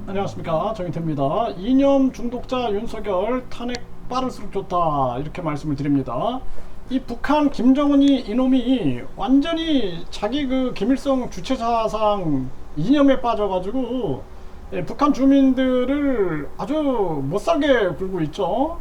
안녕하십니까, 정인태입니다. 이념 중독자 윤석열 탄핵 빠를수록 좋다, 이렇게 말씀을 드립니다. 이 북한 김정은이 이놈이 완전히 자기 그 김일성 주체사상 이념에 빠져가지고 북한 주민들을 아주 못살게 굴고 있죠.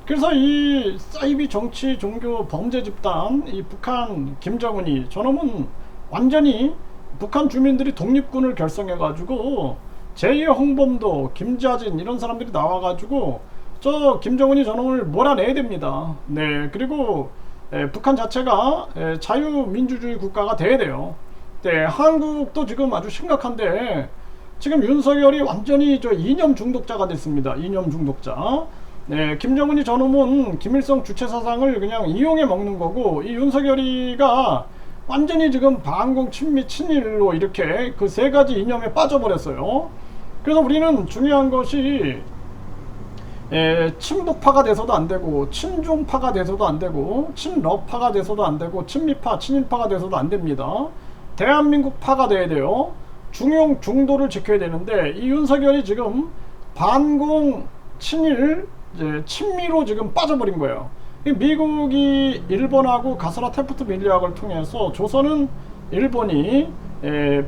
그래서 이 사이비 정치 종교 범죄 집단 이 북한 김정은이 저놈은 완전히 북한 주민들이 독립군을 결성해가지고 제2의 홍범도, 김자진 이런 사람들이 나와가지고 저 김정은이 저놈을 몰아내야 됩니다. 네, 그리고 북한 자체가 자유민주주의 국가가 돼야 돼요. 네, 한국도 지금 아주 심각한데 지금 윤석열이 완전히 저 이념 중독자가 됐습니다. 이념 중독자. 네, 김정은이 저놈은 김일성 주체 사상을 그냥 이용해 먹는 거고, 이 윤석열이가 완전히 지금 반공 친미 친일로 이렇게 그 세 가지 이념에 빠져버렸어요. 그래서 우리는 중요한 것이 친북파가 돼서도 안 되고, 친중파가 돼서도 안 되고, 친러파가 돼서도 안 되고, 친미파 친일파가 돼서도 안 됩니다. 대한민국파가 돼야 돼요. 중용 중도를 지켜야 되는데 이 윤석열이 지금 반공 친일 친미로 지금 빠져버린 거예요. 미국이 일본하고 가스라 테프트 밀리학을 통해서 조선은 일본이,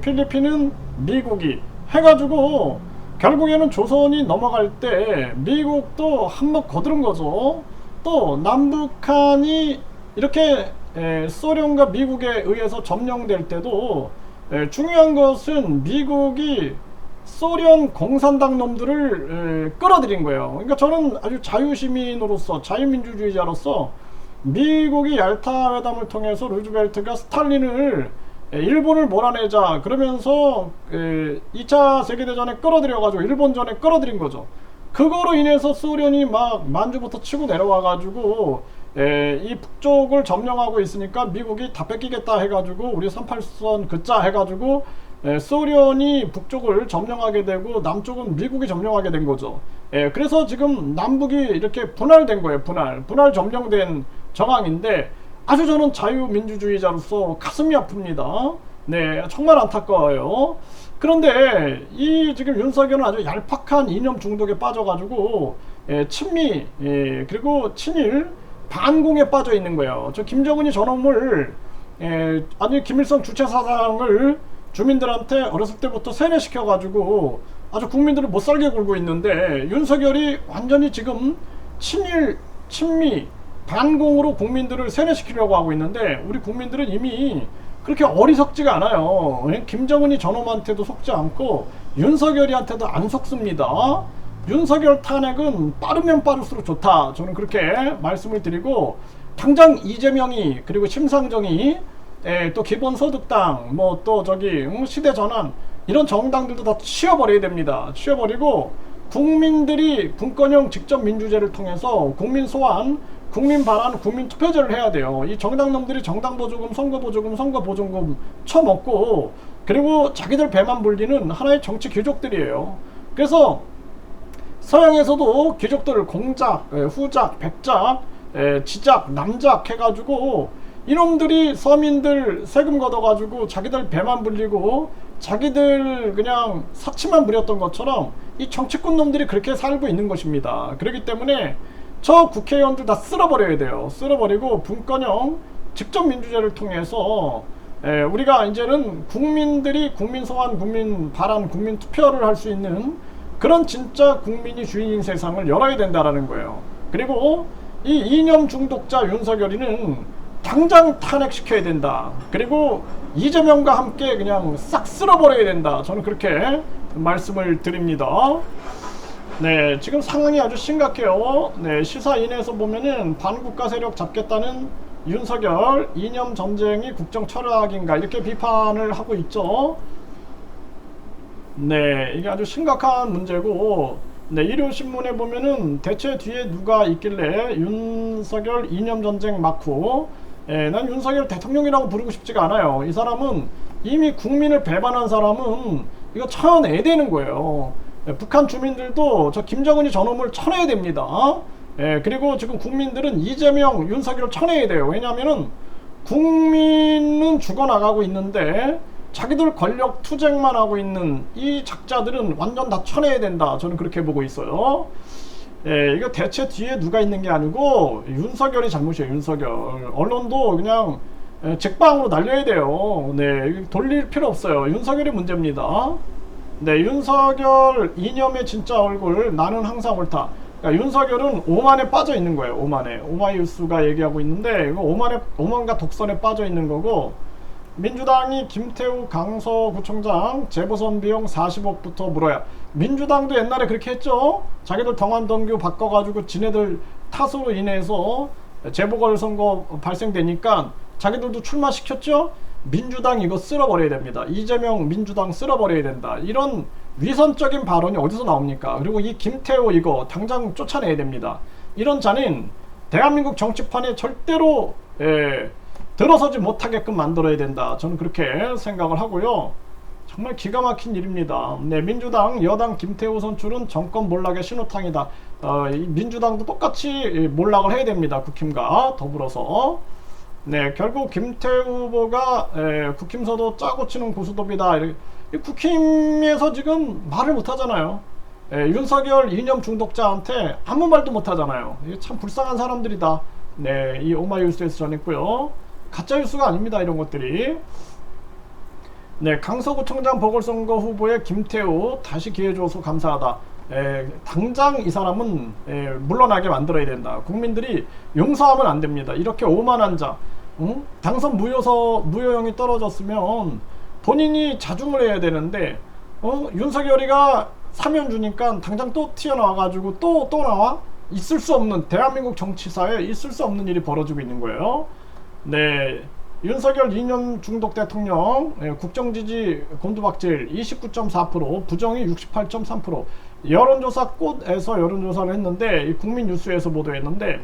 필리핀은 미국이 해가지고 결국에는 조선이 넘어갈 때 미국도 한몫 거두른 거죠. 또 남북한이 이렇게 소련과 미국에 의해서 점령될 때도 중요한 것은 미국이 소련 공산당 놈들을 끌어들인 거예요. 그러니까 저는 아주 자유시민으로서, 자유민주주의자로서 미국이 얄타 회담을 통해서 루즈벨트가 스탈린을 일본을 몰아내자 그러면서 2차 세계대전에 끌어들여가지고 일본전에 끌어들인 거죠. 그거로 인해서 소련이 막 만주부터 치고 내려와가지고 이 북쪽을 점령하고 있으니까 미국이 다 뺏기겠다 해가지고 우리 38선 그자 해가지고 소련이 북쪽을 점령하게 되고 남쪽은 미국이 점령하게 된 거죠. 그래서 지금 남북이 이렇게 분할된 거예요. 분할 점령된 정황인데 아주 저는 자유민주주의자로서 가슴이 아픕니다. 네, 정말 안타까워요. 그런데 이 지금 윤석열은 아주 얄팍한 이념 중독에 빠져가지고 친미 그리고 친일 반공에 빠져 있는 거예요. 저 김정은이 저놈을 아니 김일성 주체 사상을 주민들한테 어렸을 때부터 세뇌시켜가지고 아주 국민들을 못살게 굴고 있는데 윤석열이 완전히 지금 친일 친미 반공으로 국민들을 세뇌시키려고 하고 있는데 우리 국민들은 이미 그렇게 어리석지가 않아요. 김정은이 저놈한테도 속지 않고 윤석열이한테도 안 속습니다. 윤석열 탄핵은 빠르면 빠를수록 좋다, 저는 그렇게 말씀을 드리고, 당장 이재명이 그리고 심상정이 또 기본소득당 뭐 또 저기 시대전환 이런 정당들도 다 치워버려야 됩니다. 치워버리고 국민들이 분권형 직접민주제를 통해서 국민 소환, 국민 발안, 국민 투표제를 해야 돼요. 이 정당놈들이 정당보조금, 선거보조금, 선거보조금 쳐먹고 그리고 자기들 배만 불리는 하나의 정치 귀족들이에요. 그래서 서양에서도 귀족들을 공작, 후작, 백작, 지작, 남작 해가지고 이놈들이 서민들 세금 걷어가지고 자기들 배만 불리고 자기들 그냥 사치만 부렸던 것처럼 이 정치꾼 놈들이 그렇게 살고 있는 것입니다. 그렇기 때문에 저 국회의원들 다 쓸어버려야 돼요. 쓸어버리고 분권형 직접민주제를 통해서 우리가 이제는 국민들이 국민 소환, 국민 발안, 국민 투표를 할 수 있는 그런 진짜 국민이 주인인 세상을 열어야 된다라는 거예요. 그리고 이 이념 중독자 윤석열이는 당장 탄핵시켜야 된다. 그리고 이재명과 함께 그냥 싹 쓸어버려야 된다. 저는 그렇게 말씀을 드립니다. 네, 지금 상황이 아주 심각해요. 네, 시사인에서 보면은 반국가 세력 잡겠다는 윤석열 이념 전쟁이 국정 철학인가 이렇게 비판을 하고 있죠. 네, 이게 아주 심각한 문제고, 네, 일요신문에 보면은 대체 뒤에 누가 있길래 윤석열 이념 전쟁 막후, 난 윤석열 대통령이라고 부르고 싶지가 않아요. 이 사람은 이미 국민을 배반한 사람은 이거 쳐내야 되는 거예요. 북한 주민들도 저 김정은이 저놈을 쳐내야 됩니다. 그리고 지금 국민들은 이재명, 윤석열 쳐내야 돼요. 왜냐하면은 국민은 죽어나가고 있는데 자기들 권력 투쟁만 하고 있는 이 작자들은 완전 다 쳐내야 된다. 저는 그렇게 보고 있어요. 예, 이거 대체 뒤에 누가 있는 게 아니고 윤석열이 잘못이에요. 윤석열. 언론도 그냥 직방으로 날려야 돼요. 네, 돌릴 필요 없어요. 윤석열이 문제입니다. 네, 윤석열 이념의 진짜 얼굴 나는 항상 옳다. 그러니까 윤석열은 오만에 빠져 있는 거예요. 오만에. 오마이뉴스가 얘기하고 있는데 이거 오만과 독선에 빠져 있는 거고, 민주당이 김태우 강서구청장 재보선 비용 40억부터 물어야. 민주당도 옛날에 그렇게 했죠. 자기들 당원동규 바꿔가지고 지네들 탓으로 인해서 재보궐선거 발생되니까 자기들도 출마시켰죠. 민주당 이거 쓸어버려야 됩니다. 이재명 민주당 쓸어버려야 된다. 이런 위선적인 발언이 어디서 나옵니까? 그리고 이 김태호 이거 당장 쫓아내야 됩니다. 이런 자는 대한민국 정치판에 절대로 들어서지 못하게끔 만들어야 된다. 저는 그렇게 생각을 하고요. 정말 기가 막힌 일입니다. 네, 민주당 여당 김태우 선출은 정권 몰락의 신호탄이다. 민주당도 똑같이 몰락을 해야 됩니다. 국힘과 더불어서. 네, 결국 김태우 후보가 국힘서도 짜고 치는 고수톱이다. 국힘에서 지금 말을 못하잖아요. 윤석열 이념 중독자한테 아무 말도 못하잖아요. 이게 참 불쌍한 사람들이다. 네, 이 오마이뉴스에서 전했고요. 가짜뉴스가 아닙니다. 이런 것들이. 네, 강서구청장 보궐선거 후보의 김태우 다시 기회 줘서 감사하다. 당장 이 사람은 물러나게 만들어야 된다. 국민들이 용서하면 안 됩니다. 이렇게 오만한 자, 당선 무효형이 떨어졌으면 본인이 자중을 해야 되는데, 윤석열이가 사면 주니까 당장 또 튀어나와가지고 또 나와? 있을 수 없는, 대한민국 정치사에 있을 수 없는 일이 벌어지고 있는 거예요. 네, 윤석열 이념 중독 대통령 국정지지 곤두박질 29.4%, 부정이 68.3%. 여론조사 꽃에서 여론조사를 했는데, 이 국민뉴스에서 보도했는데,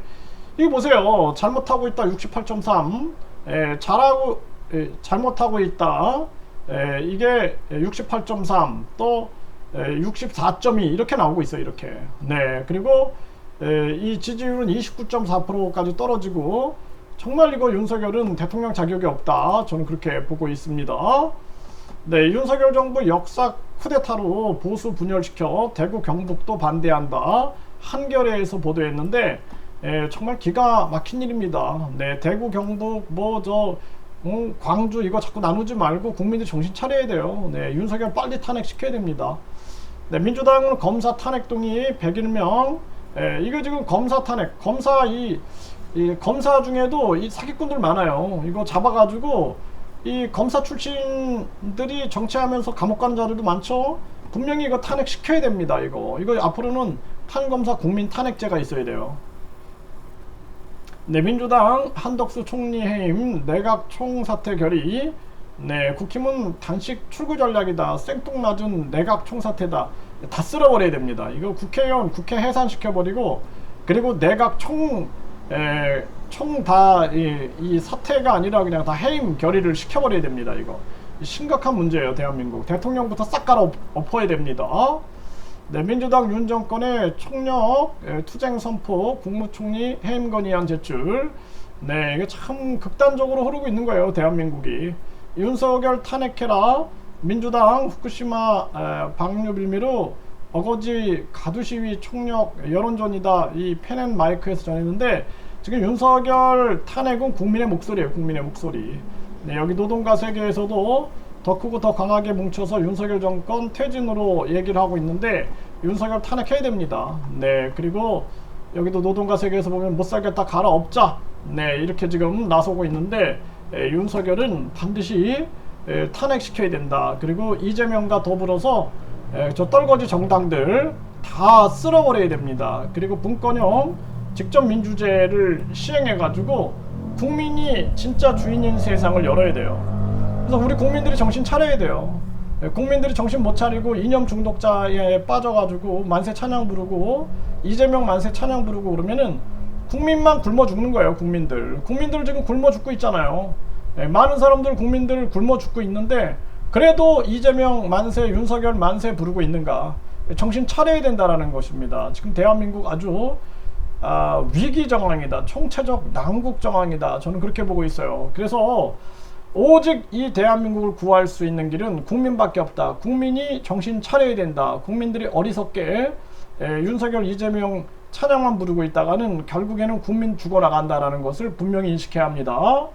이거 보세요. 잘못하고 있다 68.3, 잘못하고 있다 이게 68.3, 또 64.2 이렇게 나오고 있어요. 이렇게. 네, 그리고 이 지지율은 29.4%까지 떨어지고, 정말 이거 윤석열은 대통령 자격이 없다. 저는 그렇게 보고 있습니다. 네, 윤석열 정부 역사 쿠데타로 보수 분열시켜 대구 경북도 반대한다. 한겨레에서 보도했는데, 정말 기가 막힌 일입니다. 네, 대구 경북 광주 이거 자꾸 나누지 말고 국민들 정신 차려야 돼요. 네, 윤석열 빨리 탄핵시켜야 됩니다. 네, 민주당은 검사 탄핵 동의 101명. 이거 지금 검사 탄핵, 이 검사 중에도 이 사기꾼들 많아요. 이거 잡아가지고 이 검사 출신들이 정치하면서 감옥 가는 자들도 많죠. 분명히 이거 탄핵시켜야 됩니다. 이거 앞으로는 판검사 국민 탄핵제가 있어야 돼요. 네, 민주당 한덕수 총리 해임 내각 총사퇴 결의. 네, 국힘은 단식 출구 전략이다. 생뚱맞은 내각 총사퇴다. 다 쓸어버려야 됩니다. 이거 국회의원 국회 해산시켜버리고, 그리고 내각 총 다 이 사퇴가 아니라 그냥 다 해임 결의를 시켜버려야 됩니다. 이거 심각한 문제예요. 대한민국 대통령부터 싹 갈아엎어야 됩니다. 네, 민주당 윤 정권의 총력 투쟁 선포, 국무총리 해임 건의안 제출. 네, 이게 참 극단적으로 흐르고 있는 거예요. 대한민국이. 윤석열 탄핵해라. 민주당 후쿠시마 방류 빌미로 어거지 가두 시위 총력 여론전이다. 이 펜앤마이크에서 전했는데, 지금 윤석열 탄핵은 국민의 목소리예요. 국민의 목소리. 네, 여기 노동가 세계에서도 더 크고 더 강하게 뭉쳐서 윤석열 정권 퇴진으로 얘기를 하고 있는데, 윤석열 탄핵해야 됩니다. 네, 그리고 여기도 노동가 세계에서 보면 못 살겠다 갈아엎자. 네, 이렇게 지금 나서고 있는데, 윤석열은 반드시 탄핵시켜야 된다. 그리고 이재명과 더불어서 저 떨거지 정당들 다 쓸어버려야 됩니다. 그리고 분권형 직접 민주제를 시행해가지고 국민이 진짜 주인인 세상을 열어야 돼요. 그래서 우리 국민들이 정신 차려야 돼요. 국민들이 정신 못 차리고 이념 중독자에 빠져가지고 만세 찬양 부르고 이재명 만세 찬양 부르고 그러면은 국민만 굶어 죽는 거예요. 국민들 지금 굶어 죽고 있잖아요. 많은 사람들 국민들 굶어 죽고 있는데, 그래도 이재명 만세, 윤석열 만세 부르고 있는가? 정신 차려야 된다라는 것입니다. 지금 대한민국 아주 위기 정황이다. 총체적 난국 정황이다. 저는 그렇게 보고 있어요. 그래서 오직 이 대한민국을 구할 수 있는 길은 국민밖에 없다. 국민이 정신 차려야 된다. 국민들이 어리석게 윤석열, 이재명 찬양만 부르고 있다가는 결국에는 국민 죽어나간다라는 것을 분명히 인식해야 합니다.